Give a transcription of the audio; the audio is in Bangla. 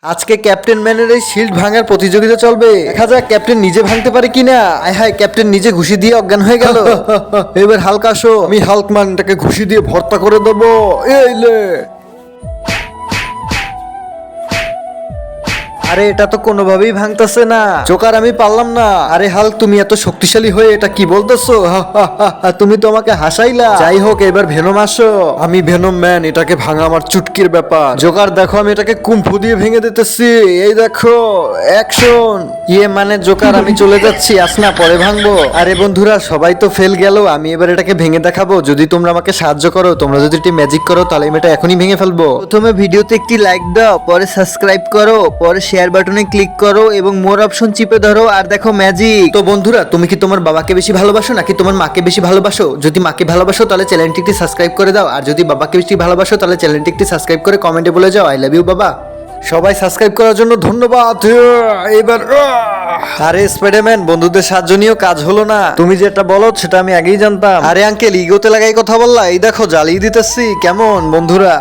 আজকে ক্যাপ্টেন ম্যানের এই শিল্ড ভাঙার প্রতিযোগিতা চলবে। দেখা যাক ক্যাপ্টেন নিজে ভাঙতে পারে কিনা। আয় হায়, ক্যাপ্টেন নিজে ঘুষি দিয়ে অজ্ঞান হয়ে গেল। এবার হালকা আসো, আমি হাল্কম্যান এটাকে ঘুষি দিয়ে ভর্তা করে দেবো। এইলে আরে এটা তো কোনোভাবেই ভাঙতেছে না। জোকার আমি পারলাম না। আরে হাল্ক, তুমি এত শক্তিশালী হয়ে এটা কি বলতেছো? তুমি তো আমাকে হাসাইলা। যাই হোক, এবার ভেনম আসো। আমি ভেনম ম্যান, এটাকে ভাঙা আমার চুটকির ব্যাপার। জোকার দেখো, আমি এটাকে কুম্ফু দিয়ে ভেঙে দিতেছি। এই দেখো, অ্যাকশন। মানে জোকার, আমি চলে যাচ্ছি, আসনা পরে ভাঙবো। আরে বন্ধুরা, সবাই তো ফেল গেল, আমি এবার এটাকে ভেঙে দেখাবো। যদি তোমরা আমাকে সাহায্য করো, তোমরা যদি একটি ম্যাজিক করো, তাহলে আমি এটা এখনই ভেঙে ফেলবো। প্রথমে ভিডিওতে একটি লাইক দাও, পরে সাবস্ক্রাইব করো, পরে শেয়ার বাটনে ক্লিক করো এবং মোর অপশন চিপে ধরো আর দেখো ম্যাজিক। তো বন্ধুরা, তুমি কি তোমার বাবাকে বেশি ভালোবাসো নাকি তোমার মাকে বেশি ভালোবাসো? যদি মাকে ভালোবাসো তাহলে চ্যানেলটি একটি সাবস্ক্রাইব করে দাও, আর যদি বাবাকে বেশি ভালোবাসো তাহলে চ্যানেলটি একটি সাবস্ক্রাইব করে কমেন্টে বলে যাও আই লাভ ইউ বাবা। সবাই সাবস্ক্রাইব করার জন্য ধন্যবাদ। এবার আরে স্পাইডারম্যান, বন্ধুদের সাহায্য নিয়েও কাজ হলো না। তুমি যেটা বলো সেটা আমি আগেই জানতাম। আরে আঙ্কেল, ইগোতে লাগাই কথা বললা। এই দেখো জ্বালিয়ে দিতেছি, কেমন বন্ধুরা?